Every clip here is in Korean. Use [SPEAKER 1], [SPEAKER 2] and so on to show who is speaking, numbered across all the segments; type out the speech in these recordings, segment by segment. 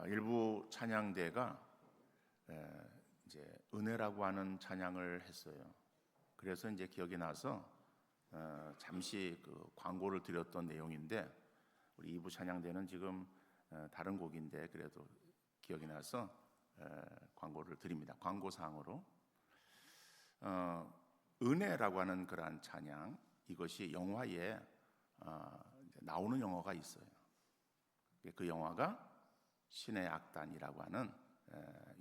[SPEAKER 1] 일부 찬양대가 이제 은혜라고 하는 찬양을 했어요. 그래서 이제 기억이 나서 잠시 그 광고를 드렸던 내용인데, 우리 2부 찬양대는 지금 다른 곡인데 그래도 기억이 나서 광고를 드립니다. 광고사항으로 은혜라고 하는 그러한 찬양, 이것이 영화에 나오는 영화가 있어요. 그 영화가 신의 악단이라고 하는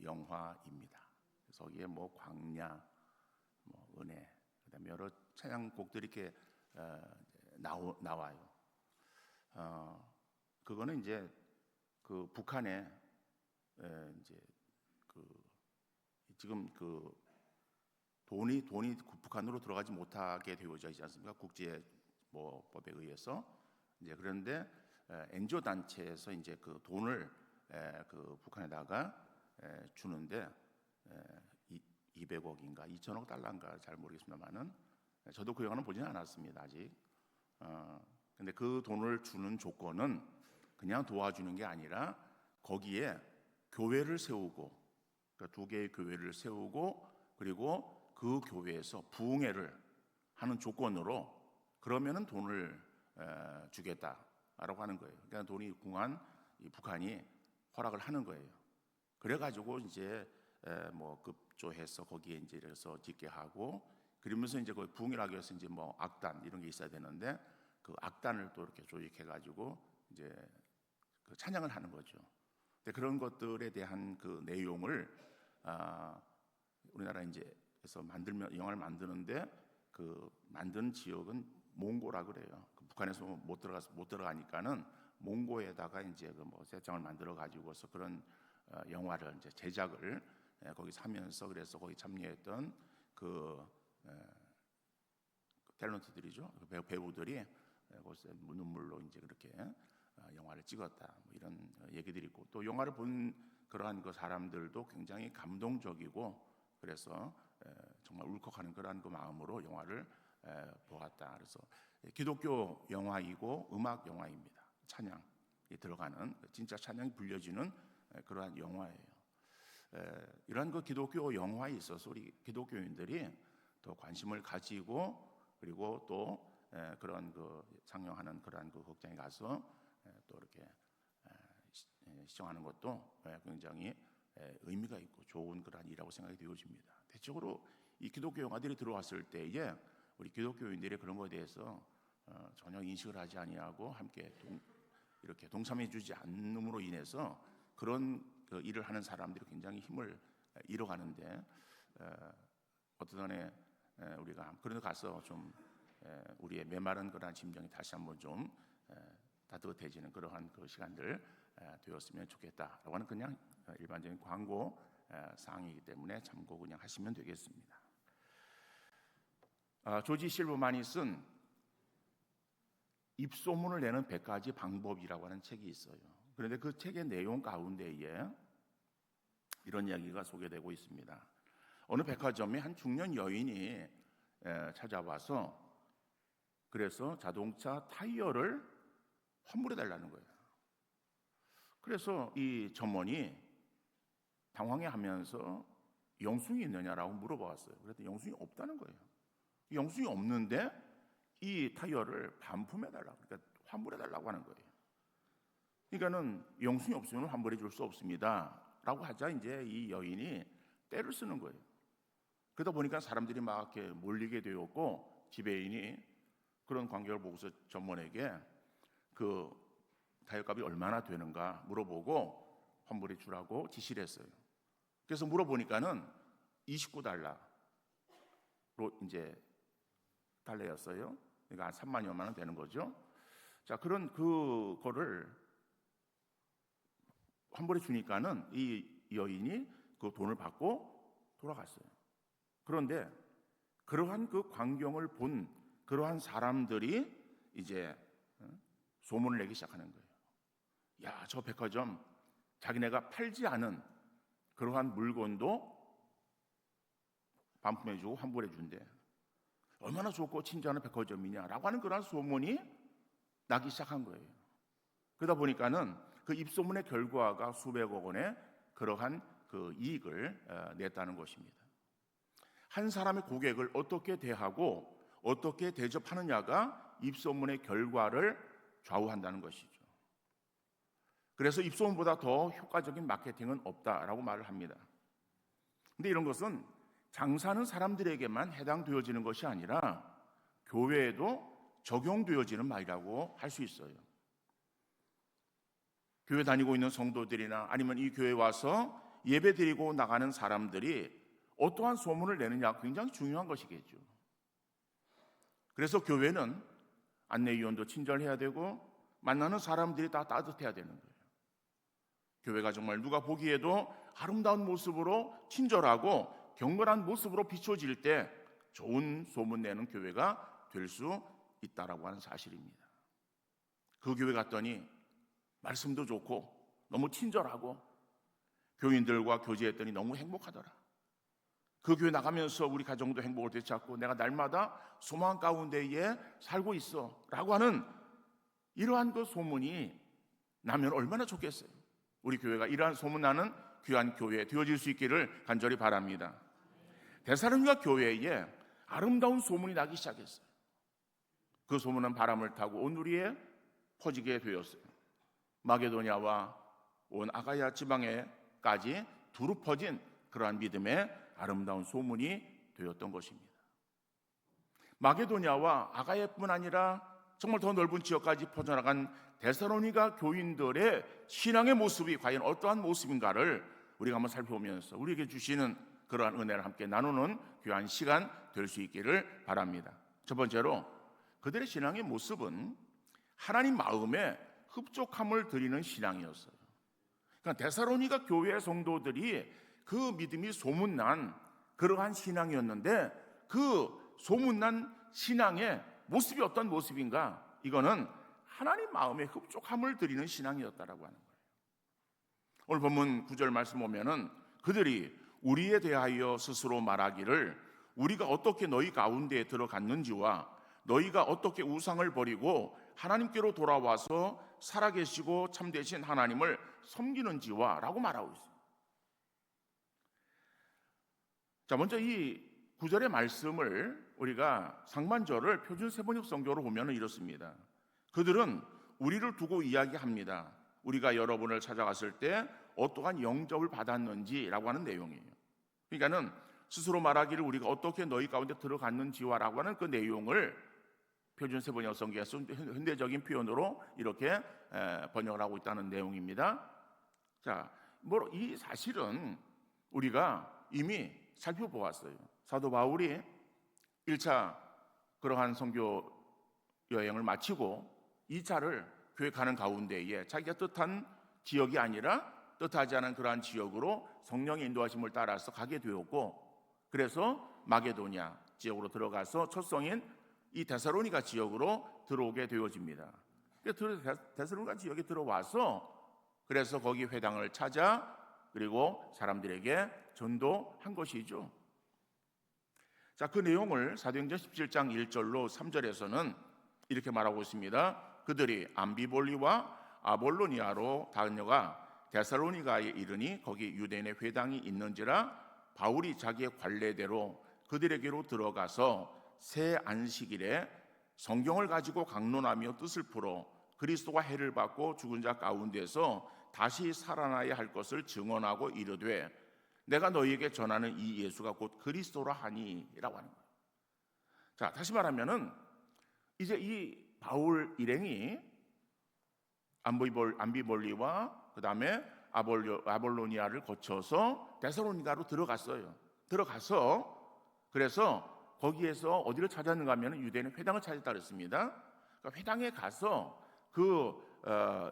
[SPEAKER 1] 영화입니다. 그래서 거기에 뭐 광야, 뭐 은혜, 그다음에 여러 찬양곡들이 이렇게 나와요. 그거는 이제 그 북한에 이제 지금 돈이 북한으로 들어가지 못하게 되어져 있지 않습니까? 국제 뭐 법에 의해서. 이제 그런데 NGO 단체에서 이제 그 돈을 그 북한에다가 주는데 200억인가 2천억 달러인가 잘 모르겠습니다만은, 저도 그 영화는 보지는 않았습니다 아직. 근데 그 돈을 주는 조건은 그냥 도와주는 게 아니라 거기에 교회를 세우고, 그러니까 2개의 교회를 세우고, 그리고 그 교회에서 부흥회를 하는 조건으로 그러면은 돈을 주겠다라고 하는 거예요. 그러니까 돈이 궁한 이 북한이 허락을 하는 거예요. 그래가지고 이제 뭐 급조해서 거기에 이제 이래서 짓게 하고, 그러면서 이제 거기 부흥회를 하기 위해서 이제 뭐 악단 이런 게 있어야 되는데, 그 악단을 또 이렇게 조직해가지고 이제 그 찬양을 하는 거죠. 근데 그런 것들에 대한 그 내용을 우리나라 이제에서 영화를 만드는데, 그 만든 지역은 몽고라 그래요. 그 북한에서 못 들어가니까는 몽고에다가 이제 그 뭐 세장을 만들어 가지고서 그런 영화를 이제 제작을 거기서 하면서, 그래서 거기 참여했던 그 탤런트들이죠. 배우들이 거기서 눈물로 이제 그렇게 영화를 찍었다, 뭐 이런 얘기들이 있고, 또 영화를 본 그러한 그 사람들도 굉장히 감동적이고, 그래서 정말 울컥하는 그러한 그 마음으로 영화를 보았다. 그래서 기독교 영화이고 음악 영화입니다. 찬양이 들어가는, 진짜 찬양이 불려지는 그러한 영화예요. 이러한 그 기독교 영화에 있어서 우리 기독교인들이 더 관심을 가지고, 그리고 또 그런 그 상영하는 그러한 그 극장에 가서 또 이렇게 시청하는 것도 굉장히 의미가 있고 좋은 그러한 일이라고 생각이 되어집니다. 대체적으로 이 기독교 영화들이 들어왔을 때에 우리 기독교인들이 그런 것에 대해서 전혀 인식을 하지 아니하고 함께 이렇게 동참해주지 않음으로 인해서 그런 그 일을 하는 사람들이 굉장히 힘을 잃어가는데, 어떤 한에 우리가 그런 데 가서 좀 우리의 메마른 그러한 심정이 다시 한번 좀 따뜻해지는 그러한 그 시간들 되었으면 좋겠다라고 하는 그냥 일반적인 광고 사항이기 때문에 참고 그냥 하시면 되겠습니다. 조지 실버만이 쓴 입소문을 내는 100가지 방법이라고 하는 책이 있어요. 그런데 그 책의 내용 가운데에 이런 이야기가 소개되고 있습니다. 어느 백화점에 한 중년 여인이 찾아와서 그래서 자동차 타이어를 환불해 달라는 거예요. 그래서 이 점원이 당황해하면서 영수증이 있느냐라고 물어봤어요. 그랬더니 영수증이 없다는 거예요. 영수증이 없는데 이 타이어를 반품해 달라고, 그러니까 환불해 달라고 하는 거예요. 그러니까는 영수증이 없으면 환불해 줄 수 없습니다라고 하자 이제 이 여인이 떼를 쓰는 거예요. 그러다 보니까 사람들이 막 이렇게 몰리게 되었고, 지배인이 그런 관객을 보고서 점원에게 그 타이어값이 얼마나 되는가 물어보고 환불해 주라고 지시를 했어요. 그래서 물어보니까는 29달러로 이제 달러였어요. 그러니까 한 3만여만 원 되는 거죠. 자, 그런 그거를 환불해 주니까는 이 여인이 그 돈을 받고 돌아갔어요. 그런데 그러한 그 광경을 본 그러한 사람들이 이제 소문을 내기 시작하는 거예요. 야, 저 백화점 자기네가 팔지 않은 그러한 물건도 반품해주고 환불해준대. 얼마나 좋고 친절한 백화점이냐라고 하는 그런 소문이 나기 시작한 거예요. 그러다 보니까는 그 입소문의 결과가 수백억 원의 그러한 그 이익을 냈다는 것입니다. 한 사람의 고객을 어떻게 대하고 어떻게 대접하느냐가 입소문의 결과를 좌우한다는 것이죠. 그래서 입소문보다 더 효과적인 마케팅은 없다라고 말을 합니다. 근데 이런 것은 장사하는 사람들에게만 해당되어지는 것이 아니라 교회에도 적용되어지는 말이라고 할 수 있어요. 교회 다니고 있는 성도들이나 아니면 이 교회에 와서 예배드리고 나가는 사람들이 어떠한 소문을 내느냐 굉장히 중요한 것이겠죠. 그래서 교회는 안내위원도 친절해야 되고 만나는 사람들이 다 따뜻해야 되는 거예요. 교회가 정말 누가 보기에도 아름다운 모습으로 친절하고 경건한 모습으로 비춰질 때 좋은 소문 내는 교회가 될 수 있다라고 하는 사실입니다. 그 교회 갔더니 말씀도 좋고 너무 친절하고 교인들과 교제했더니 너무 행복하더라. 그 교회 나가면서 우리 가정도 행복을 되찾고 내가 날마다 소망 가운데에 살고 있어 라고 하는 이러한 그 소문이 나면 얼마나 좋겠어요. 우리 교회가 이러한 소문나는 귀한 교회 되어질 수 있기를 간절히 바랍니다. 데살로니가 교회에 아름다운 소문이 나기 시작했어요. 그 소문은 바람을 타고 온 우리에 퍼지게 되었어요. 마게도냐와 온 아가야 지방에까지 두루 퍼진 그러한 믿음의 아름다운 소문이 되었던 것입니다. 마게도냐와 아가야뿐 아니라 정말 더 넓은 지역까지 퍼져나간 데살로니가 교인들의 신앙의 모습이 과연 어떠한 모습인가를 우리가 한번 살펴보면서 우리에게 주시는 그러한 은혜를 함께 나누는 귀한 시간 될 수 있기를 바랍니다. 첫 번째로 그들의 신앙의 모습은 하나님 마음에 흡족함을 드리는 신앙이었어요. 그러니까 데살로니가 교회 성도들이 그 믿음이 소문난 그러한 신앙이었는데 그 소문난 신앙의 모습이 어떤 모습인가? 이거는 하나님 마음에 흡족함을 드리는 신앙이었다라고 하는 거예요. 오늘 본문 9절 말씀 보면은 그들이 우리에 대하여 스스로 말하기를 우리가 어떻게 너희 가운데에 들어갔는지와 너희가 어떻게 우상을 버리고 하나님께로 돌아와서 살아계시고 참되신 하나님을 섬기는지와 라고 말하고 있습니다. 자, 먼저 이 9절의 말씀을 우리가 상반절을 표준 세번역 성경으로 보면 이렇습니다. 그들은 우리를 두고 이야기합니다. 우리가 여러분을 찾아갔을 때 어떠한 영접을 받았는지라고 하는 내용이에요. 그러니까는 스스로 말하기를 우리가 어떻게 너희 가운데 들어갔는지와라고 하는 그 내용을 표준 세번역 성경에서 현대적인 표현으로 이렇게 번역을 하고 있다는 내용입니다. 자, 이 사실은 우리가 이미 살펴보았어요. 사도 바울이 1차 그러한 선교 여행을 마치고 2차를 교회 가는 가운데에 자기가 뜻한 지역이 아니라 뜻하지 않은 그러한 지역으로 성령의 인도하심을 따라서 가게 되었고, 그래서 마게도냐 지역으로 들어가서 첫 성인 이 데살로니가 지역으로 들어오게 되어집니다. 데살로니가 지역에 들어와서 그래서 거기 회당을 찾아 그리고 사람들에게 전도한 것이죠. 자, 그 내용을 사도행전 17장 1절로 3절에서는 이렇게 말하고 있습니다. 그들이 암비볼리와 아볼로니아로 다녀가 데살로니가에 이르니 거기 유대인의 회당이 있는지라 바울이 자기의 관례대로 그들에게로 들어가서 새 안식일에 성경을 가지고 강론하며 뜻을 풀어 그리스도가 해를 받고 죽은 자 가운데서 다시 살아나야 할 것을 증언하고 이르되 내가 너희에게 전하는 이 예수가 곧 그리스도라 하니라고 하는 거예요. 자, 다시 말하면은 이제 이 바울 일행이 암비볼리와 그 다음에 아볼로니아를 거쳐서 데살로니가로 들어갔어요. 들어가서 그래서 거기에서 어디를 찾았는가 하면 유대인의 회당을 찾았다 그랬습니다. 그러니까 회당에 가서 그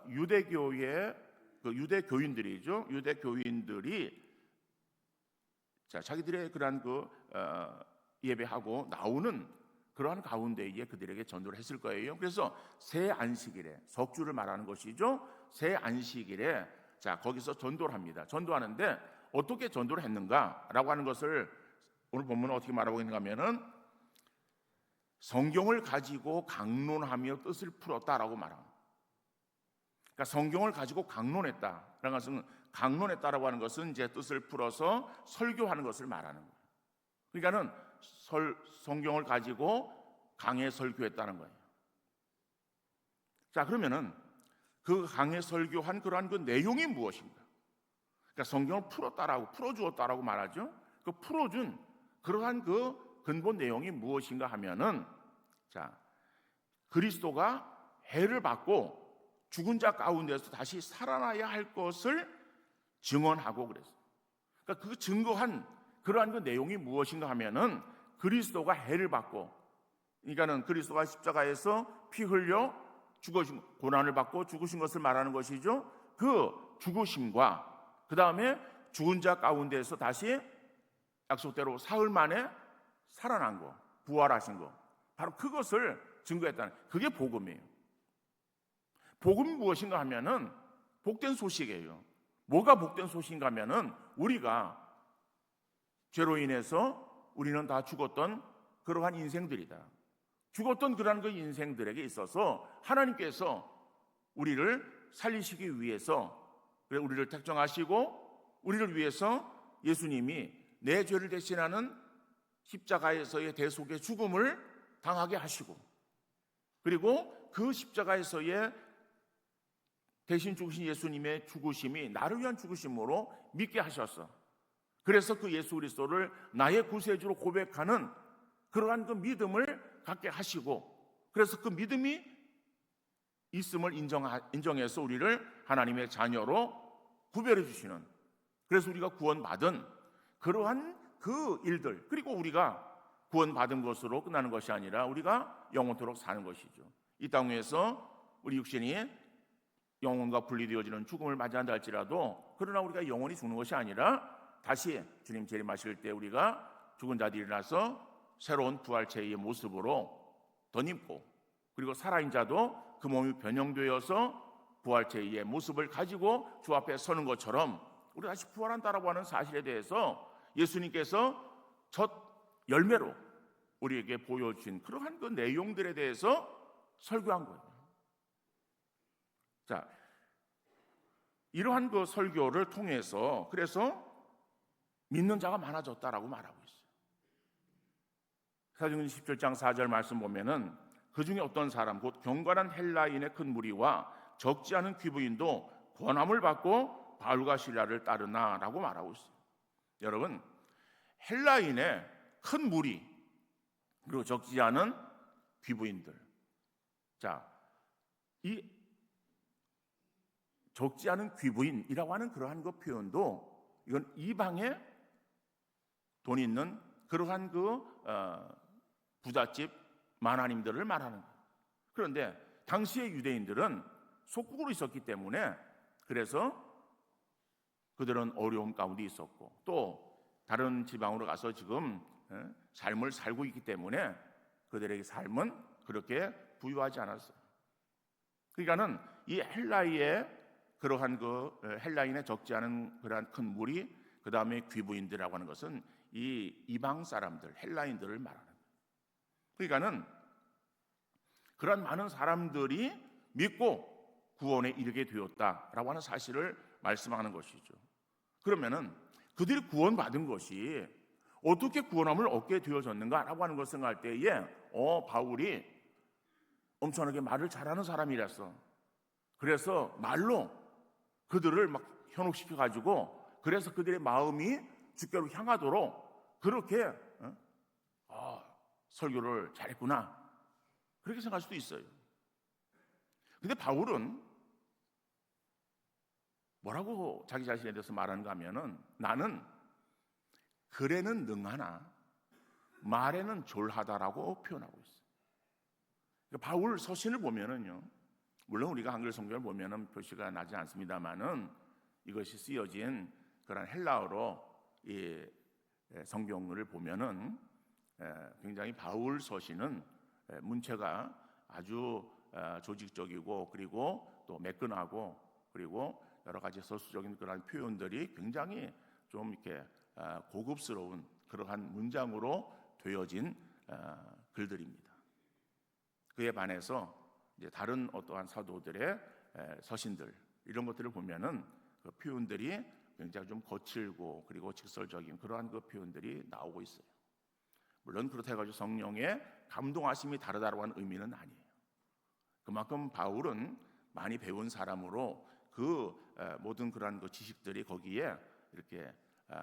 [SPEAKER 1] 유대교의 그 유대 교인들이죠. 유대 교인들이 자, 자기들의 그러한 예배하고 나오는 그러한 가운데에 그들에게 전도를 했을 거예요. 그래서 새 안식일에 석주를 말하는 것이죠. 새 안식일에 자, 거기서 전도를 합니다. 전도하는데 어떻게 전도를 했는가라고 하는 것을 오늘 본문은 어떻게 말하고 있는가 하면은 성경을 가지고 강론하며 뜻을 풀었다라고 말합니다. 그러니까 성경을 가지고 강론했다라는 것은, 강론했다라고 하는 것은 이제 뜻을 풀어서 설교하는 것을 말하는 거예요. 그러니까는 성경을 가지고 강해 설교했다는 거예요. 자, 그러면은 그 강해 설교한 그러한 그 내용이 무엇인가? 그러니까 성경을 풀어주었다라고 말하죠. 그 풀어준 그러한 그 근본 내용이 무엇인가 하면은, 자, 그리스도가 해를 받고 죽은 자 가운데서 다시 살아나야 할 것을 증언하고 그랬어요. 그러니까 그 증거한 그러한 그 내용이 무엇인가 하면은, 그리스도가 해를 받고, 그러니까는 그리스도가 십자가에서 피 흘려 죽으신, 고난을 받고 죽으신 것을 말하는 것이죠. 그 죽으심과 그 다음에 죽은 자 가운데서 다시 약속대로 사흘 만에 살아난 거, 부활하신 거, 바로 그것을 증거했다는, 그게 복음이에요. 복음이 무엇인가 하면은 복된 소식이에요. 뭐가 복된 소식인가 하면은, 우리가 죄로 인해서 우리는 다 죽었던 그러한 인생들이다. 죽었던 그러한 그 인생들에게 있어서 하나님께서 우리를 살리시기 위해서 우리를 택정하시고, 우리를 위해서 예수님이 내 죄를 대신하는 십자가에서의 대속의 죽음을 당하게 하시고, 그리고 그 십자가에서의 대신 죽으신 예수님의 죽으심이 나를 위한 죽으심으로 믿게 하셨어. 그래서 그 예수 그리스도를 나의 구세주로 고백하는 그러한 그 믿음을 갖게 하시고, 그래서 그 믿음이 있음을 인정해서 우리를 하나님의 자녀로 구별해 주시는, 그래서 우리가 구원받은 그러한 그 일들, 그리고 우리가 구원받은 것으로 끝나는 것이 아니라 우리가 영원토록 사는 것이죠. 이 땅 위에서 우리 육신이 영혼과 분리되어지는 죽음을 맞이한다 할지라도, 그러나 우리가 영원히 죽는 것이 아니라 다시 주님 재림하실 때 우리가 죽은 자들이 일어나서 새로운 부활체의 모습으로 덧입고, 그리고 살아있는 자도 그 몸이 변형되어서 부활체의 모습을 가지고 주 앞에 서는 것처럼 우리가 다시 부활한다라고 하는 사실에 대해서 예수님께서 첫 열매로 우리에게 보여주신 그러한 그 내용들에 대해서 설교한 거예요. 자, 이러한 그 설교를 통해서 그래서 믿는 자가 많아졌다라고 말하고 있어요. 사도행전 17장 4절 말씀 보면은, 그 중에 어떤 사람 곧 경건한 헬라인의 큰 무리와 적지 않은 귀부인도 권함을 받고 바울과 실라를 따르나라고 말하고 있어요. 여러분, 헬라인의 큰 무리 그리고 적지 않은 귀부인들, 자, 이 적지 않은 귀부인이라고 하는 그러한 그 표현도, 이건 이방에 돈 있는 그러한 그 부잣집 만화님들을 말하는 거예요. 그런데 당시의 유대인들은 속국으로 있었기 때문에, 그래서 그들은 어려움 가운데 있었고, 또 다른 지방으로 가서 지금 삶을 살고 있기 때문에 그들에게 삶은 그렇게 부유하지 않았어요. 그러니까는 이 헬라의 그러한 그 헬라인의 적지 않은 그러한 큰 무리, 그 다음에 귀부인들이라고 하는 것은 이 이방 사람들, 헬라인들을 말하는 거예요. 그러니까는 그런 많은 사람들이 믿고 구원에 이르게 되었다라고 하는 사실을 말씀하는 것이죠. 그러면은 그들이 구원받은 것이 어떻게 구원함을 얻게 되어졌는가라고 하는 것을 생각할 때에, 바울이 엄청나게 말을 잘하는 사람이라서, 그래서 말로 그들을 막 현혹시켜 가지고, 그래서 그들의 마음이 주께로 향하도록 그렇게 설교를 잘했구나, 그렇게 생각할 수도 있어요. 근데 바울은 뭐라고 자기 자신에 대해서 말하는가 하면은, 나는 글에는 능하나 말에는 졸하다라고 표현하고 있어요. 그러니까 바울 서신을 보면은요, 물론 우리가 한글 성경을 보면은 표시가 나지 않습니다만은, 이것이 쓰여진 그런 헬라어로 이 성경을 보면은 굉장히 바울 서신은 문체가 아주 조직적이고, 그리고 또 매끈하고, 그리고 여러 가지 서술적인 그런 표현들이 굉장히 좀 이렇게 고급스러운 그러한 문장으로 되어진 글들입니다. 그에 반해서 이제 다른 어떠한 사도들의 서신들 이런 것들을 보면은 그 표현들이 굉장히 좀 거칠고 그리고 직설적인 그러한 그 표현들이 나오고 있어요. 물론 그렇다 해가지고 성령의 감동하심이 다르다고 하는 의미는 아니에요. 그만큼 바울은 많이 배운 사람으로 그 모든 그러한 그 지식들이 거기에 이렇게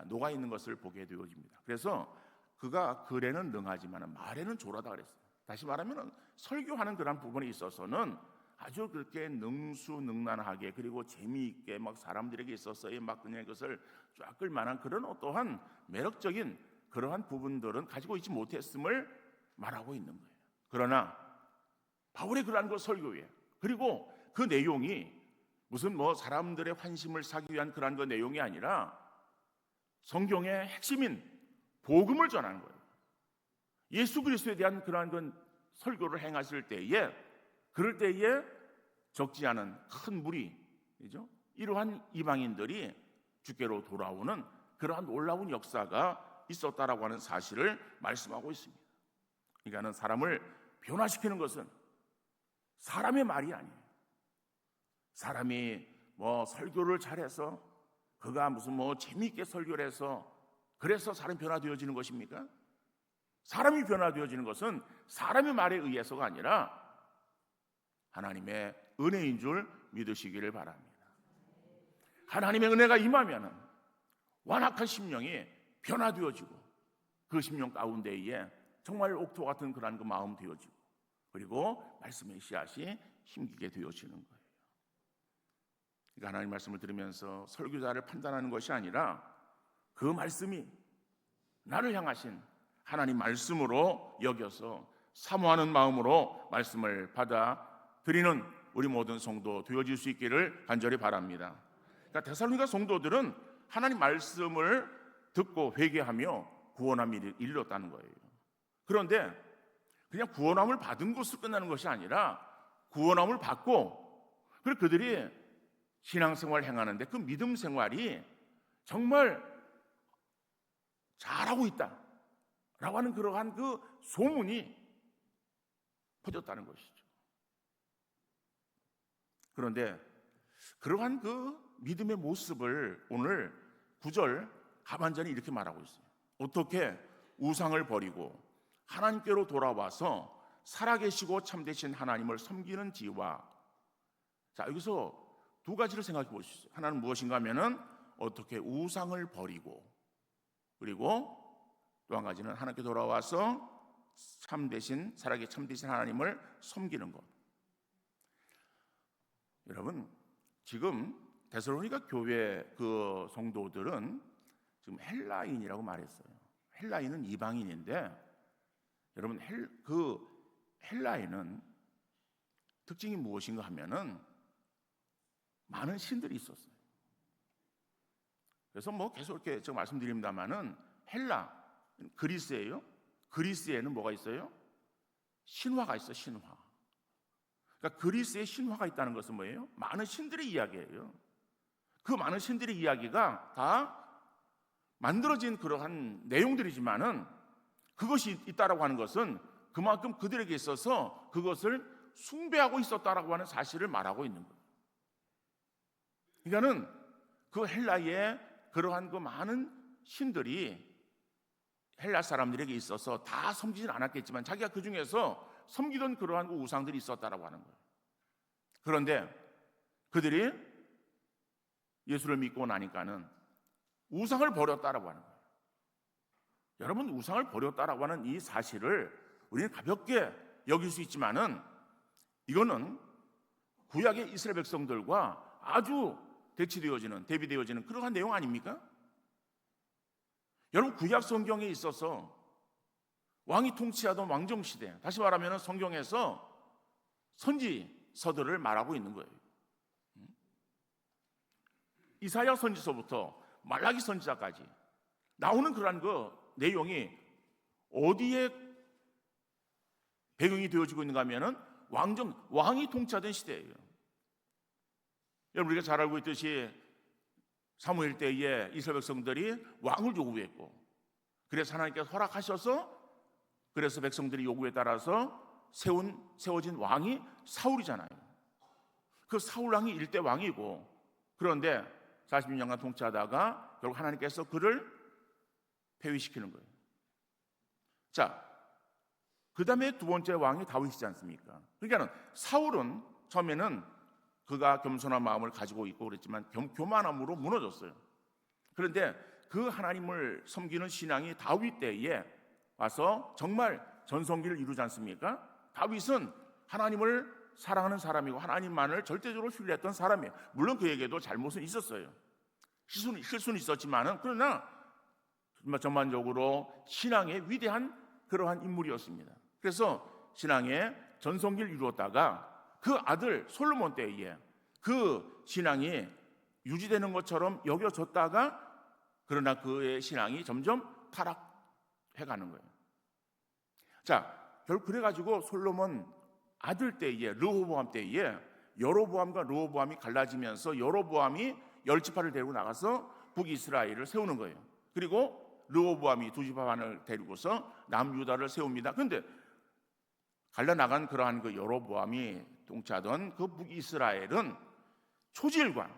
[SPEAKER 1] 녹아 있는 것을 보게 되어집니다. 그래서 그가 글에는 능하지만 말에는 조라다 그랬어요. 다시 말하면 설교하는 그런 부분에 있어서는 아주 그렇게 능수능란하게 그리고 재미있게 막 사람들에게 있어서의 막 그냥 그것을 쫙 끌만한 그런 어떠한 매력적인 그러한 부분들은 가지고 있지 못했음을 말하고 있는 거예요. 그러나 바울의 그러한 그 설교에 그리고 그 내용이 무슨 뭐 사람들의 환심을 사기 위한 그러한 그 내용이 아니라 성경의 핵심인 복음을 전하는 거예요. 예수 그리스도에 대한 그러한 그 설교를 행하실 때에 그럴 때에 적지 않은 큰 무리죠. 이러한 이방인들이 주께로 돌아오는 그러한 놀라운 역사가 있었다라고 하는 사실을 말씀하고 있습니다. 그러니까 사람을 변화시키는 것은 사람의 말이 아니에요. 사람이 뭐 설교를 잘해서 그가 무슨 뭐 재미있게 설교를 해서 그래서 사람이 변화되어지는 것입니까? 사람이 변화되어지는 것은 사람의 말에 의해서가 아니라 하나님의 은혜인 줄 믿으시기를 바랍니다. 하나님의 은혜가 임하면 완악한 심령이 변화되어지고 그 심령 가운데에 정말 옥토 같은 그런 그 마음 되어지고 그리고 말씀의 씨앗이 힘기게 되어지는 거예요. 그러니까 하나님 말씀을 들으면서 설교자를 판단하는 것이 아니라 그 말씀이 나를 향하신 하나님 말씀으로 여겨서 사모하는 마음으로 말씀을 받아들이는 우리 모든 성도 되어질 수 있기를 간절히 바랍니다. 그러니까 데살로니가 성도들은 하나님 말씀을 듣고 회개하며 구원함이 이르렀다는 거예요. 그런데 그냥 구원함을 받은 것으로 끝나는 것이 아니라 구원함을 받고 그리고 그들이 신앙생활을 행하는데 그 믿음 생활이 정말 잘하고 있다라고 하는 그러한 그 소문이 퍼졌다는 것이죠. 그런데 그러한 그 믿음의 모습을 오늘 9절 하반전이 이렇게 말하고 있어요. 어떻게 우상을 버리고 하나님께로 돌아와서 살아계시고 참되신 하나님을 섬기는 지와. 자, 여기서 두 가지를 생각해 보시죠. 하나는 무엇인가 하면은 어떻게 우상을 버리고 그리고 또 한 가지는 하나님께 돌아와서 참되신 살아계 참되신 하나님을 섬기는 것. 여러분 지금 데살로니가 교회 그 성도들은 지금 헬라인이라고 말했어요. 헬라인은 이방인인데 여러분 그 헬라인은 특징이 무엇인가 하면은 많은 신들이 있었어요. 그래서 뭐 계속 이렇게 제가 말씀드립니다만은 헬라 그리스예요. 그리스에는 뭐가 있어요? 신화가 있어. 신화. 그러니까 그리스에 신화가 있다는 것은 뭐예요? 많은 신들의 이야기예요. 그 많은 신들의 이야기가 다 만들어진 그러한 내용들이지만은 그것이 있다라고 하는 것은 그만큼 그들에게 있어서 그것을 숭배하고 있었다라고 하는 사실을 말하고 있는 거예요. 그러니까는 그 헬라의 그러한 그 많은 신들이 헬라 사람들에게 있어서 다 섬기진 않았겠지만 자기가 그 중에서 섬기던 그러한 그 우상들이 있었다라고 하는 거예요. 그런데 그들이 예수를 믿고 나니까는 우상을 버렸다라고 하는 거예요. 여러분 우상을 버렸다라고 하는 이 사실을 우리는 가볍게 여길 수 있지만은 이거는 구약의 이스라엘 백성들과 아주 대비되어지는 그러한 내용 아닙니까? 여러분 구약 성경에 있어서 왕이 통치하던 왕정시대, 다시 말하면 성경에서 선지서들을 말하고 있는 거예요. 이사야 선지서부터 말라기 선지자까지 나오는 그러한 그 내용이 어디에 배경이 되어지고 있는가 하면은 왕이 통치하던 시대예요. 여러분 우리가 잘 알고 있듯이 사무엘 때에 이스라엘 백성들이 왕을 요구했고 그래서 하나님께서 허락하셔서 그래서 백성들이 요구에 따라서 세워진 왕이 사울이잖아요. 그 사울 왕이 일대 왕이고, 그런데 46년간 통치하다가 결국 하나님께서 그를 폐위시키는 거예요. 자, 그 다음에 두 번째 왕이 다윗이지 않습니까? 그러니까 사울은 처음에는 그가 겸손한 마음을 가지고 있고 그랬지만 교만함으로 무너졌어요. 그런데 그 하나님을 섬기는 신앙이 다윗 때에 와서 정말 전성기를 이루지 않습니까? 다윗은 하나님을 사랑하는 사람이고 하나님만을 절대적으로 신뢰했던 사람이에요. 물론 그에게도 잘못은 있었어요. 실수는 있었지만은, 그러나 전반적으로 신앙의 위대한 그러한 인물이었습니다. 그래서 신앙의 전성기를 이루었다가 그 아들 솔로몬 때에 그 신앙이 유지되는 것처럼 여겨졌다가, 그러나 그의 신앙이 점점 타락해가는 거예요. 자, 결국 그래가지고 솔로몬 아들 때에, 르호보암 때에 여로보암과 르호보암이 갈라지면서 여로보암이 10지파를 데리고 나가서 북이스라엘을 세우는 거예요. 그리고 르호보암이 2지파만을 데리고서 남유다를 세웁니다. 그런데 갈라나간 그러한 그 여로보암이 통치하던 그 북이스라엘은 초지일관,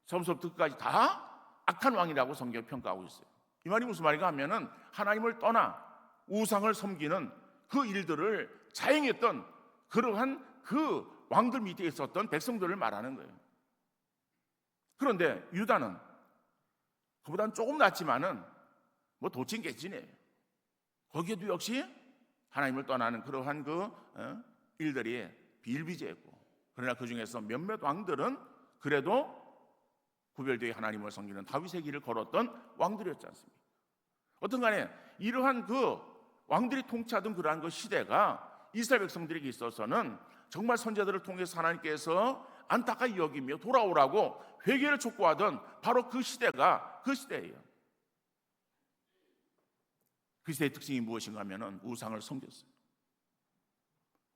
[SPEAKER 1] 처음부터 끝까지 다 악한 왕이라고 성경이 평가하고 있어요. 이 말이 무슨 말인가 하면은 하나님을 떠나 우상을 섬기는 그 일들을 자행했던 그러한 그 왕들 밑에 있었던 백성들을 말하는 거예요. 그런데 유다는 그보다는 조금 낫지만은 뭐 도찐개찐이에요. 거기에도 역시 하나님을 떠나는 그러한 그 일들이 비일비재했고, 그러나 그 중에서 몇몇 왕들은 그래도 구별되어 하나님을 섬기는 다윗의 길을 걸었던 왕들이었지 않습니까? 어떤 간에 이러한 그 왕들이 통치하던 그러한 그 시대가 이스라엘 백성들에게 있어서는 정말 선지자들을 통해서 하나님께서 안타까이 여기며 돌아오라고 회개를 촉구하던 바로 그 시대가 그 시대예요. 그 시대의 특징이 무엇인가 하면은 우상을 섬겼어요.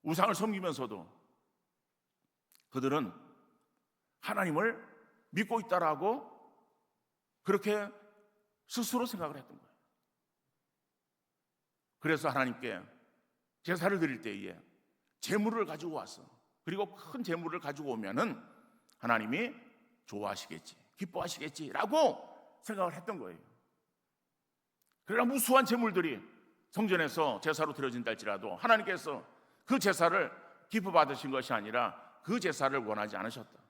[SPEAKER 1] 우상을 섬기면서도 그들은 하나님을 믿고 있다라고 그렇게 스스로 생각을 했던 거예요. 그래서 하나님께 제사를 드릴 때에 제물을 가지고 와서, 그리고 큰 제물을 가지고 오면은 하나님이 좋아하시겠지, 기뻐하시겠지라고 생각을 했던 거예요. 그러나 무수한 제물들이 성전에서 제사로 드려진다 할지라도 하나님께서 그 제사를 기뻐 받으신 것이 아니라 그 제사를 원하지 않으셨다.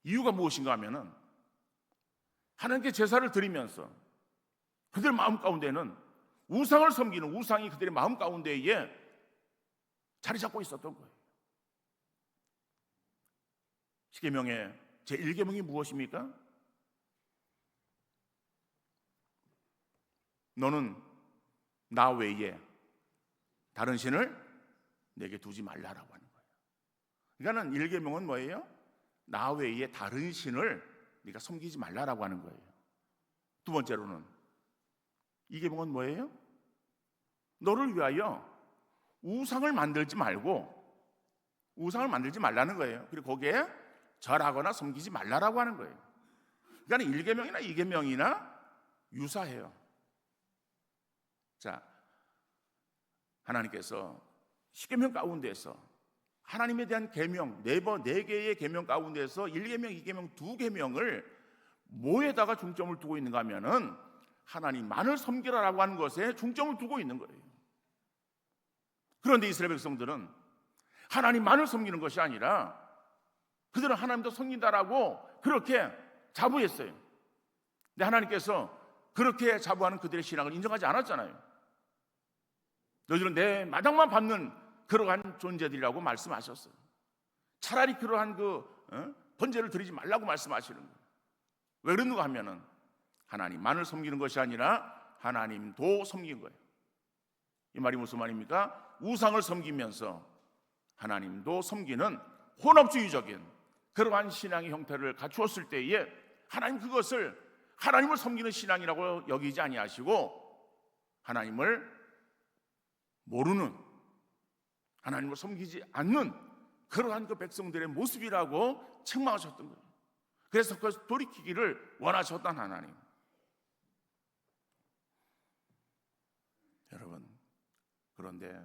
[SPEAKER 1] 이유가 무엇인가 하면은 하나님께 제사를 드리면서 그들 마음 가운데는 우상을 섬기는 우상이 그들의 마음 가운데에 자리 잡고 있었던 거예요. 십계명의 제1계명이 무엇입니까? 너는 나 외에 다른 신을 내게 두지 말라라고 하는 거예요. 그러니까는 1계명은 뭐예요? 나 외에 다른 신을 네가 섬기지 말라라고 하는 거예요. 두 번째로는 2계명은 뭐예요? 너를 위하여 우상을 만들지 말고, 우상을 만들지 말라는 거예요. 그리고 거기에 절하거나 섬기지 말라라고 하는 거예요. 그러니까 1계명이나 2계명이나 유사해요. 자, 하나님께서 10계명 가운데서 하나님에 대한 계명 4개의 계명 가운데서 1계명, 2계명, 2계명을 뭐에다가 중점을 두고 있는가 하면은 하나님만을 섬기라라고 하는 것에 중점을 두고 있는 거예요. 그런데 이스라엘 백성들은 하나님만을 섬기는 것이 아니라 그들은 하나님도 섬긴다라고 그렇게 자부했어요. 근데 하나님께서 그렇게 자부하는 그들의 신앙을 인정하지 않았잖아요. 너희들은 내 마당만 밟는 그러한 존재들이라고 말씀하셨어요. 차라리 그러한 번제를 드리지 말라고 말씀하시는 거예요. 왜 그런가 하면은 하나님만을 섬기는 것이 아니라 하나님도 섬긴 거예요. 이 말이 무슨 말입니까? 우상을 섬기면서 하나님도 섬기는 혼합주의적인 그러한 신앙의 형태를 갖추었을 때에 하나님 그것을 하나님을 섬기는 신앙이라고 여기지 아니하시고 하나님을 모르는, 하나님을 섬기지 않는 그러한 그 백성들의 모습이라고 책망하셨던 거예요. 그래서 그것을 돌이키기를 원하셨던 하나님. 여러분, 그런데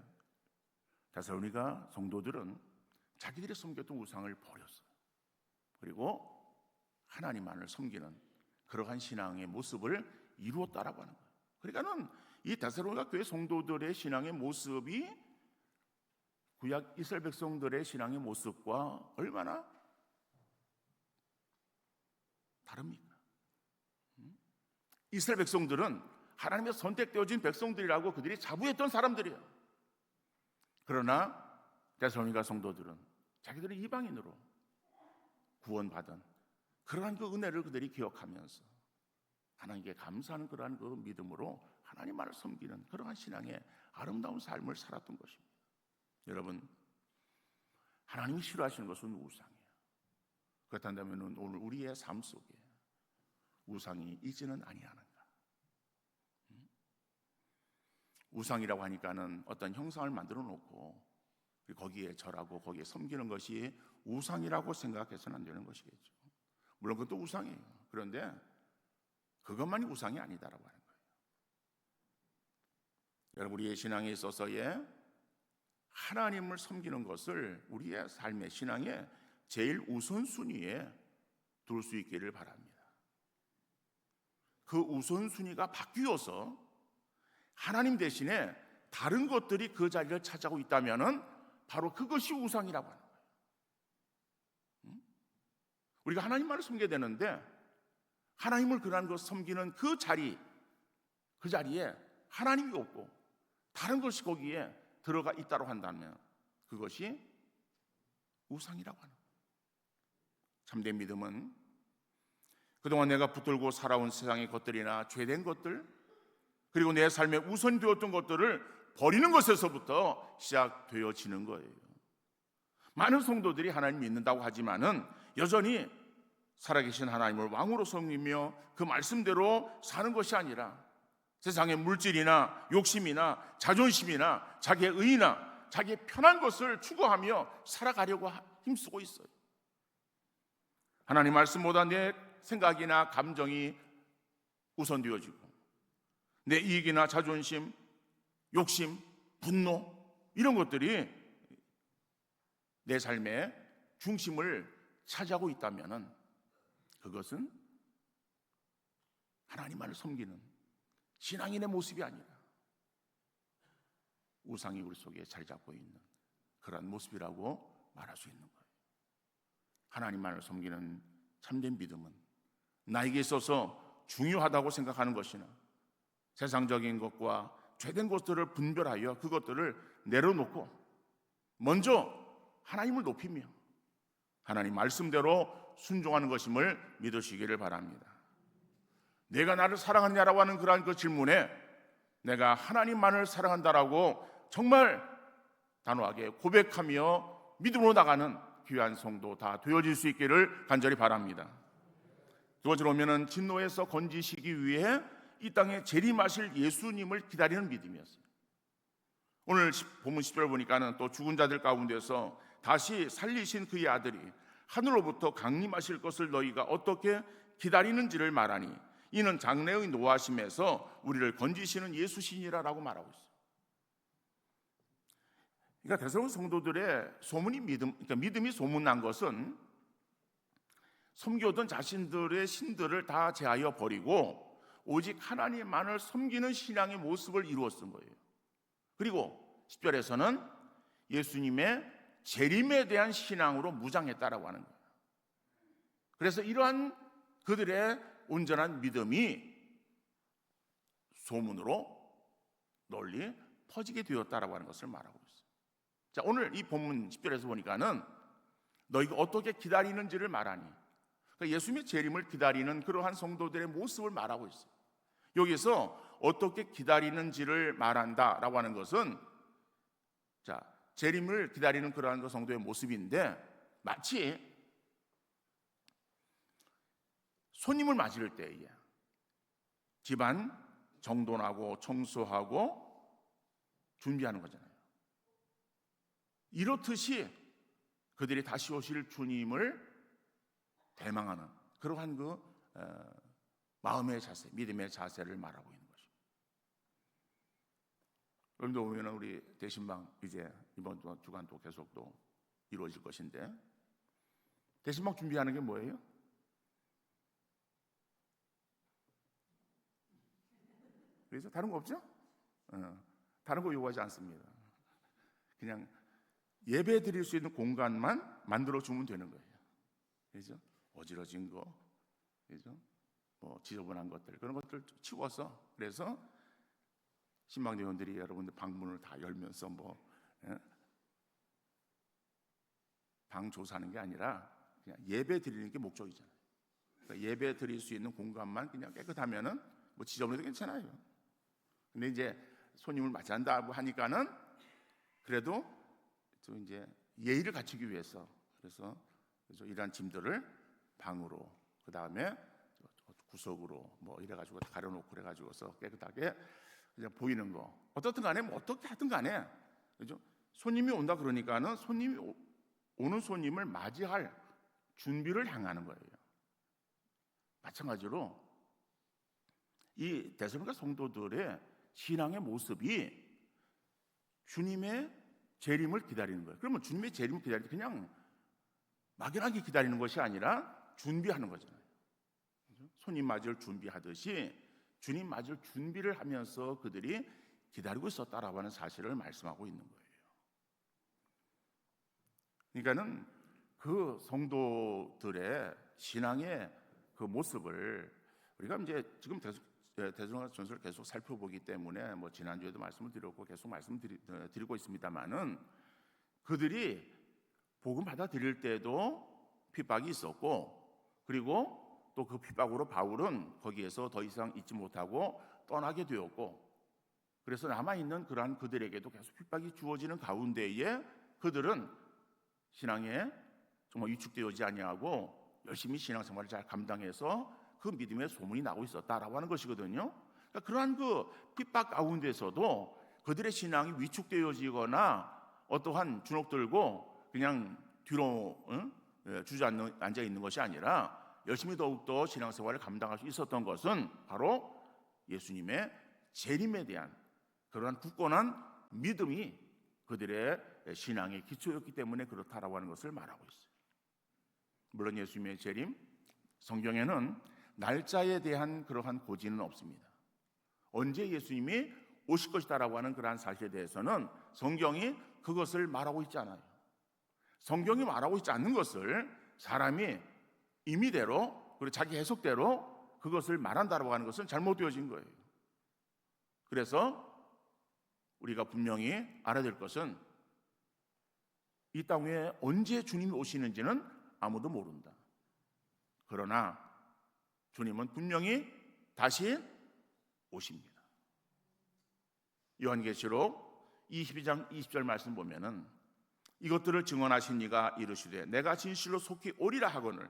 [SPEAKER 1] 데살로니가 성도들은 자기들이 섬겼던 우상을 버렸어요. 그리고 하나님만을 섬기는 그러한 신앙의 모습을 이루었다라고 하는 거예요. 그러니까는 이 데살로니가 교회 성도들의 신앙의 모습이 구약 이스라엘 백성들의 신앙의 모습과 얼마나 다릅니까? 이스라엘 백성들은 하나님의 선택되어진 백성들이라고 그들이 자부했던 사람들이에요. 그러나 데살로니가 성도들은 자기들이 이방인으로 구원받은 그러한 그 은혜를 그들이 기억하면서 하나님께 감사하는 그러한 그 믿음으로 하나님만을 섬기는 그러한 신앙의 아름다운 삶을 살았던 것입니다. 여러분, 하나님이 싫어하시는 것은 우상이에요. 그렇다면 오늘 우리의 삶 속에 우상이 있지는 아니하는가? 우상이라고 하니까는 어떤 형상을 만들어 놓고 거기에 절하고 거기에 섬기는 것이 우상이라고 생각해서는 안 되는 것이겠죠. 물론 그것도 우상이에요. 그런데 그것만이 우상이 아니다라고 하는 거예요. 여러분, 우리의 신앙에 있어서의 하나님을 섬기는 것을 우리의 삶의 신앙의 제일 우선순위에 둘 수 있기를 바랍니다. 그 우선순위가 바뀌어서 하나님 대신에 다른 것들이 그 자리를 차지하고 있다면은 바로 그것이 우상이라고 하는 거예요. 우리가 하나님만을 섬겨야 되는데 하나님을 그러한 것 섬기는 그 자리에 하나님이 없고 다른 것이 거기에 들어가 있다고 한다면 그것이 우상이라고 하는 거예요. 참된 믿음은 그동안 내가 붙들고 살아온 세상의 것들이나 죄된 것들, 그리고 내 삶에 우선되었던 것들을 버리는 것에서부터 시작되어지는 거예요. 많은 성도들이 하나님 믿는다고 하지만은 여전히 살아계신 하나님을 왕으로 섬기며 그 말씀대로 사는 것이 아니라 세상의 물질이나 욕심이나 자존심이나 자기의 의나 자기의 편한 것을 추구하며 살아가려고 힘쓰고 있어요. 하나님 말씀보다 내 생각이나 감정이 우선되어지고 내 이익이나 자존심, 욕심, 분노 이런 것들이 내 삶의 중심을 차지하고 있다면 그것은 하나님만을 섬기는 신앙인의 모습이 아니라 우상이 우리 속에 자리 잡고 있는 그런 모습이라고 말할 수 있는 거예요. 하나님만을 섬기는 참된 믿음은 나에게 있어서 중요하다고 생각하는 것이나 세상적인 것과 죄된 것들을 분별하여 그것들을 내려놓고 먼저 하나님을 높이며 하나님 말씀대로 순종하는 것임을 믿으시기를 바랍니다. 내가 나를 사랑하느냐라고 하는 그러한 그 질문에 내가 하나님만을 사랑한다라고 정말 단호하게 고백하며 믿음으로 나가는 귀한 성도 다 되어질 수 있기를 간절히 바랍니다. 두 번째로 오면은 진노에서 건지시기 위해 이 땅에 재림하실 예수님을 기다리는 믿음이었어요. 오늘 본문 10절 보니까는 또 죽은 자들 가운데서 다시 살리신 그의 아들이 하늘로부터 강림하실 것을 너희가 어떻게 기다리는지를 말하니 이는 장래의 노하심에서 우리를 건지시는 예수시니라라고 말하고 있어요. 그러니까 데살로니가 성도들의 믿음이 소문난 것은 섬겨던 자신들의 신들을 다 제하여 버리고 오직 하나님만을 섬기는 신앙의 모습을 이루었던 거예요. 그리고 10절에서는 예수님의 재림에 대한 신앙으로 무장했다라고 하는 거예요. 그래서 이러한 그들의 온전한 믿음이 소문으로 널리 퍼지게 되었다라고 하는 것을 말하고 있어요. 자, 오늘 이 본문 10절에서 보니까는 너희가 어떻게 기다리는지를 말하니, 그러니까 예수님의 재림을 기다리는 그러한 성도들의 모습을 말하고 있어요. 여기서 어떻게 기다리는지를 말한다라고 하는 것은 자, 재림을 기다리는 그러한 그 성도의 모습인데 마치 손님을 맞을 때에 집안 정돈하고 청소하고 준비하는 거잖아요. 이렇듯이 그들이 다시 오실 주님을 대망하는 그러한 그 마음의 자세, 믿음의 자세를 말하고 있는 것입니다. 여러분도 보면 우리 대신방 이제 이번 주간 또 계속 또 이루어질 것인데 대신 막 준비하는 게 뭐예요? 그래서 다른 거 없죠? 다른 거 요구하지 않습니다. 그냥 예배 드릴 수 있는 공간만 만들어 주면 되는 거예요. 그죠? 어지러진 거, 그죠? 뭐 지저분한 것들, 그런 것들 치워서, 그래서 신방대 회원들이 여러분들 방문을 다 열면서 방 조사하는 게 아니라 그냥 예배 드리는 게 목적이잖아요. 그러니까 예배 드릴 수 있는 공간만 그냥 깨끗하면은 뭐 지저분해도 괜찮아요. 근데 이제 손님을 맞이한다고 하니까는 그래도 또 이제 예의를 갖추기 위해서 그래서 이러한 짐들을 방으로, 그 다음에 구석으로 뭐 이래가지고 가려놓고 그래가지고서 깨끗하게 그냥 보이는 거, 어떻든 간에 뭐 어떻게 하든 간에, 그죠? 손님이 온다 그러니까는 오는 손님을 맞이할 준비를 향하는 거예요. 마찬가지로 이 데살로니가 성도들의 신앙의 모습이 주님의 재림을 기다리는 거예요. 그러면 주님의 재림을 기다릴 때 그냥 막연하게 기다리는 것이 아니라 준비하는 거잖아요. 손님 맞을 준비하듯이 주님 맞을 준비를 하면서 그들이 기다리고 있었다라고 하는 사실을 말씀하고 있는 거예요. 그러니까는 그 성도들의 신앙의 그 모습을 우리가 이제 지금 데살로니가 전서를 계속 살펴보기 때문에 뭐 지난주에도 말씀을 드렸고 계속 말씀드리고 있습니다만은, 그들이 복음 받아들일 때도 핍박이 있었고, 그리고 또 그 핍박으로 바울은 거기에서 더 이상 있지 못하고 떠나게 되었고, 그래서 남아있는 그러한 그들에게도 계속 핍박이 주어지는 가운데에 그들은 신앙에 정말 위축되어지지 아니하고 열심히 신앙생활을 잘 감당해서 그 믿음의 소문이 나고 있었다라고 하는 것이거든요. 그러니까 그러한 그 핍박 가운데서도 그들의 신앙이 위축되어지거나 어떠한 주눅 들고 그냥 뒤로 주저앉아 있는 것이 아니라 열심히 더욱더 신앙생활을 감당할 수 있었던 것은 바로 예수님의 재림에 대한 그러한 굳건한 믿음이 그들의 신앙의 기초였기 때문에 그렇다라고 하는 것을 말하고 있어요. 물론 예수님의 재림, 성경에는 날짜에 대한 그러한 고지는 없습니다. 언제 예수님이 오실 것이다라고 하는 그러한 사실에 대해서는 성경이 그것을 말하고 있지 않아요. 성경이 말하고 있지 않는 것을 사람이 임의대로 그리고 자기 해석대로 그것을 말한다라고 하는 것은 잘못되어진 거예요. 그래서 우리가 분명히 알아야 될 것은 이 땅에 언제 주님이 오시는지는 아무도 모른다. 그러나 주님은 분명히 다시 오십니다. 요한계시록 22장 20절 말씀 보면은 이것들을 증언하신 이가 이르시되 내가 진실로 속히 오리라 하거늘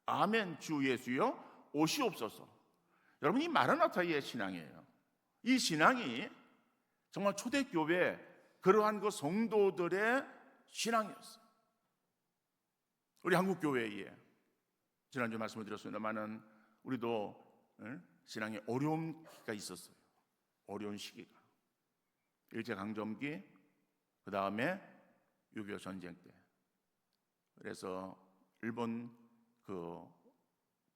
[SPEAKER 1] 아멘 주 예수여 오시옵소서. 여러분, 이 마라나타의 신앙이에요. 이 신앙이 정말 초대교회 그러한 그 성도들의 신앙이었어요. 우리 한국교회에 지난주 말씀을 드렸습니다만은 우리도 신앙에 어려움가 있었어요. 어려운 시기가 일제강점기, 그 다음에 6.25 전쟁 때. 그래서 일본 그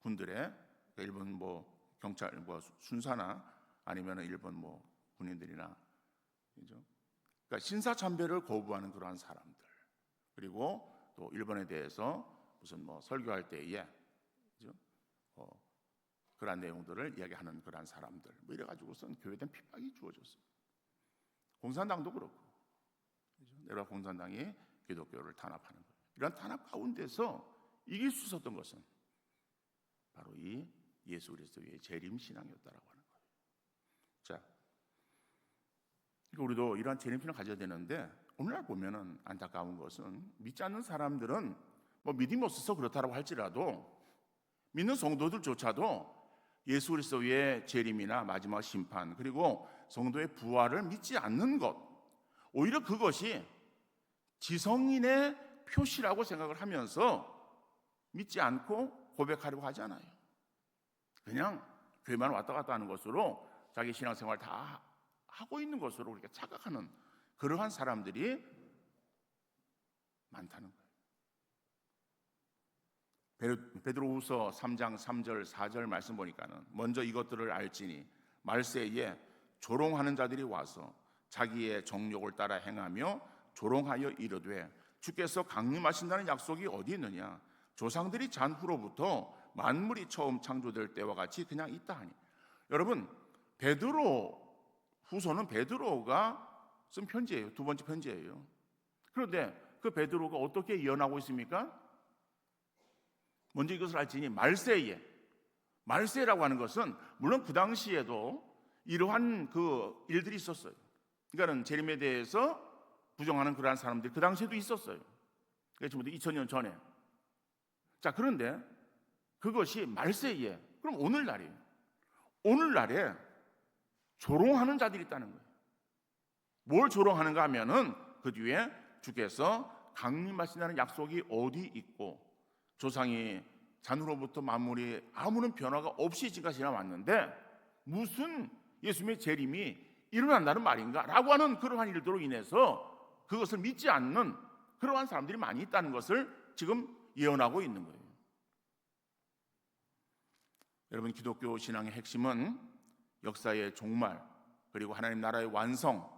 [SPEAKER 1] 군들의, 일본 뭐 경찰 뭐 순사나 아니면 일본 뭐 군인들이나, 그죠? 그러니까 신사참배를 거부하는 그러한 사람들, 그리고 또 일본에 대해서 무슨 뭐 설교할 때에, 그죠? 그러한 내용들을 이야기하는 그러한 사람들, 뭐 이래가지고선 교회에 대한 핍박이 주어졌어요. 공산당도 그렇고, 그죠? 내가 공산당이 기독교를 탄압하는 거예요. 이런 탄압 가운데서 이길 수 있었던 것은 바로 이 예수 그리스도의 재림 신앙이었다라고 하는 거예요. 자, 그러니까 우리도 이러한 재림 신앙을 가져야 되는데, 오늘날 보면은 안타까운 것은 믿지 않는 사람들은 뭐 믿음이 없어서 그렇다라고 할지라도 믿는 성도들조차도 예수 그리스도의 재림이나 마지막 심판, 그리고 성도의 부활을 믿지 않는 것, 오히려 그것이 지성인의 표시라고 생각을 하면서 믿지 않고 고백하려고 하지 않아요. 그냥 교회만 왔다 갔다 하는 것으로 자기 신앙생활 다 하고 있는 것으로 우리가 착각하는 그러한 사람들이 많다는 거예요. 베드로후서 3장 3절 4절 말씀 보니까는 먼저 이것들을 알지니 말세에 조롱하는 자들이 와서 자기의 정욕을 따라 행하며 조롱하여 이르되 주께서 강림하신다는 약속이 어디 있느냐? 조상들이 잔 후로부터 만물이 처음 창조될 때와 같이 그냥 있다 하니. 여러분, 베드로 후서는 베드로가 쓴 편지예요. 두 번째 편지예요. 그런데 그 베드로가 어떻게 예언하고 있습니까? 먼저 이것을 알지니 말세에, 말세라고 하는 것은 물론 그 당시에도 이러한 그 일들이 있었어요. 그러니까는 재림에 대해서 부정하는 그러한 사람들이 그 당시에도 있었어요. 지금부터 2000년 전에. 자, 그런데 그것이 말세에, 그럼 오늘날이에요. 오늘날에 조롱하는 자들이 있다는 거예요. 뭘 조롱하는가 하면은 그 뒤에 주께서 강림하신다는 약속이 어디 있고 조상이 잔으로부터 만물이 아무런 변화가 없이 지금까지 지나왔는데 무슨 예수님의 재림이 일어난다는 말인가? 라고 하는 그러한 일들로 인해서 그것을 믿지 않는 그러한 사람들이 많이 있다는 것을 지금 예언하고 있는 거예요. 여러분, 기독교 신앙의 핵심은 역사의 종말 그리고 하나님 나라의 완성,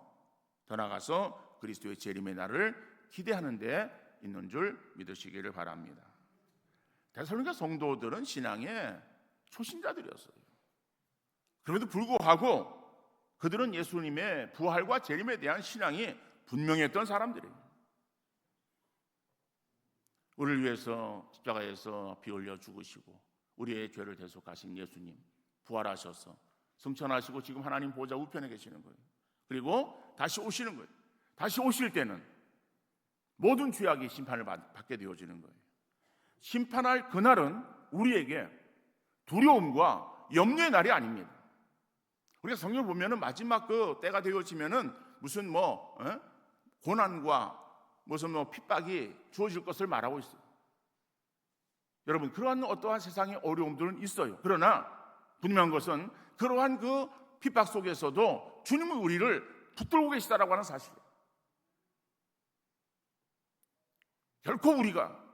[SPEAKER 1] 더 나아가서 그리스도의 재림의 날을 기대하는 데 있는 줄 믿으시기를 바랍니다. 데살로니가 성도들은 신앙의 초신자들이었어요. 그럼에도 불구하고 그들은 예수님의 부활과 재림에 대한 신앙이 분명했던 사람들이에요. 우리를 위해서 십자가에서 피 흘려 죽으시고 우리의 죄를 대속하신 예수님, 부활하셔서 승천하시고 지금 하나님 보좌 우편에 계시는 거예요. 그리고 다시 오시는 거예요. 다시 오실 때는 모든 죄악이 심판을 받게 되어지는 거예요. 심판할 그날은 우리에게 두려움과 염려의 날이 아닙니다. 우리가 성경을 보면은 마지막 그 때가 되어지면은 무슨 고난과 무슨 핍박이 주어질 것을 말하고 있어요. 여러분, 그러한 어떠한 세상의 어려움들은 있어요. 그러나 분명한 것은 그러한 그 핍박 속에서도 주님은 우리를 붙들고 계시다라고 하는 사실이에요. 결코 우리가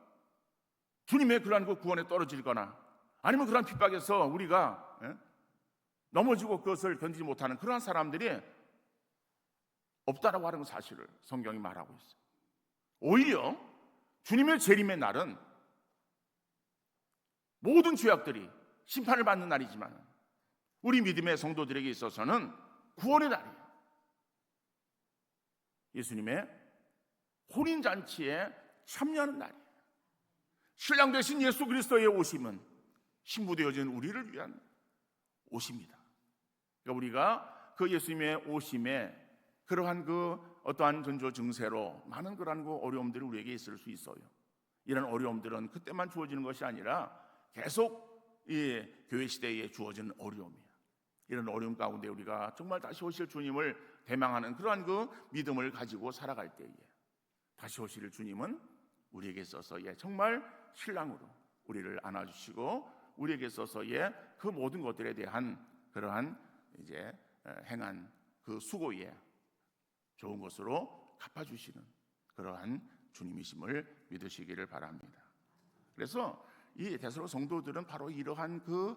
[SPEAKER 1] 주님의 그러한 그 구원에 떨어지거나 아니면 그러한 핍박에서 우리가 넘어지고 그것을 견디지 못하는 그러한 사람들이 없다라고 하는 사실을 성경이 말하고 있어요. 오히려 주님의 재림의 날은 모든 죄악들이 심판을 받는 날이지만 우리 믿음의 성도들에게 있어서는 구원의 날이에요. 예수님의 혼인잔치에 참여하는 날이에요. 신랑 되신 예수 그리스도의 오심은 신부되어진 우리를 위한 오심이다. 그러니까 우리가 그 예수님의 오심에 그러한 그 어떠한 전조 증세로 많은 그러한 그 어려움들이 우리에게 있을 수 있어요. 이런 어려움들은 그때만 주어지는 것이 아니라 계속 이 교회 시대에 주어지는 어려움이야. 이런 어려움 가운데 우리가 정말 다시 오실 주님을 대망하는 그러한 그 믿음을 가지고 살아갈 때에 다시 오실 주님은 우리에게 있어서 정말 신랑으로 우리를 안아주시고 우리에게 있어서 그 모든 것들에 대한 그러한 이제 행한 그 수고에 좋은 것으로 갚아주시는 그러한 주님이심을 믿으시기를 바랍니다. 그래서 이 데살로 성도들은 바로 이러한 그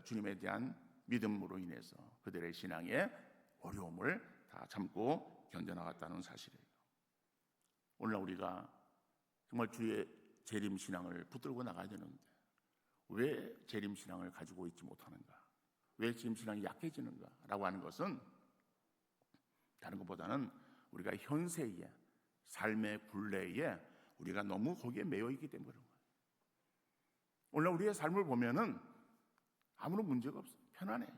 [SPEAKER 1] 주님에 대한 믿음으로 인해서 그들의 신앙의 어려움을 다 참고 견뎌나갔다는 사실이에요. 오늘날 우리가 정말 주의 재림 신앙을 붙들고 나가야 되는데 왜 재림 신앙을 가지고 있지 못하는가? 왜 재림 신앙이 약해지는가라고 하는 것은 다른 것보다는 우리가 현세의 삶의 굴레에 우리가 너무 거기에 매여 있기 때문에 그런 거예요. 오늘 우리의 삶을 보면은 아무런 문제가 없어요. 편안해요.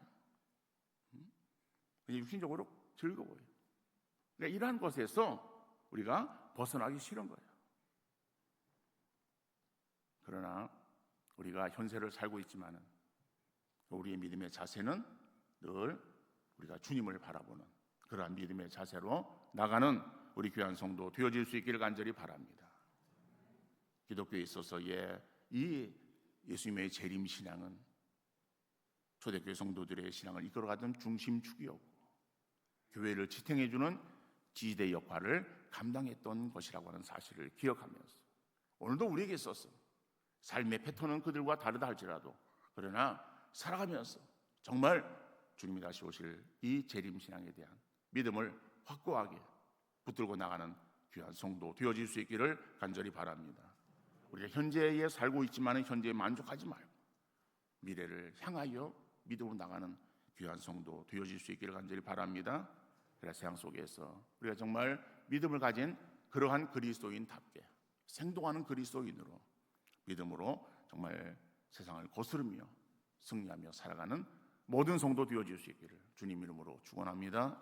[SPEAKER 1] 육신적으로 즐거워요. 그러니까 이러한 것에서 우리가 벗어나기 싫은 거예요. 그러나 우리가 현세를 살고 있지만은 우리의 믿음의 자세는 늘 우리가 주님을 바라보는 그러한 믿음의 자세로 나가는 우리 귀한 성도 되어질 수 있기를 간절히 바랍니다. 기독교에 있어서의 이 예수님의 재림 신앙은 초대교회 성도들의 신앙을 이끌어가던 중심축이었고 교회를 지탱해주는 지지대 역할을 감당했던 것이라고 하는 사실을 기억하면서 오늘도 우리에게 있어서 삶의 패턴은 그들과 다르다 할지라도 그러나 살아가면서 정말 주님이 다시 오실 이 재림신앙에 대한 믿음을 확고하게 붙들고 나가는 귀한 성도 되어질 수 있기를 간절히 바랍니다. 우리가 현재에 살고 있지만 현재에 만족하지 말고 미래를 향하여 믿음으로 나가는 귀한 성도 되어질 수 있기를 간절히 바랍니다. 그래서 세상 속에서 우리가 정말 믿음을 가진 그러한 그리스도인답게 생동하는 그리스도인으로 믿음으로 정말 세상을 거스르며 승리하며 살아가는 모든 성도 되어질 수 있기를 주님 이름으로 축원합니다.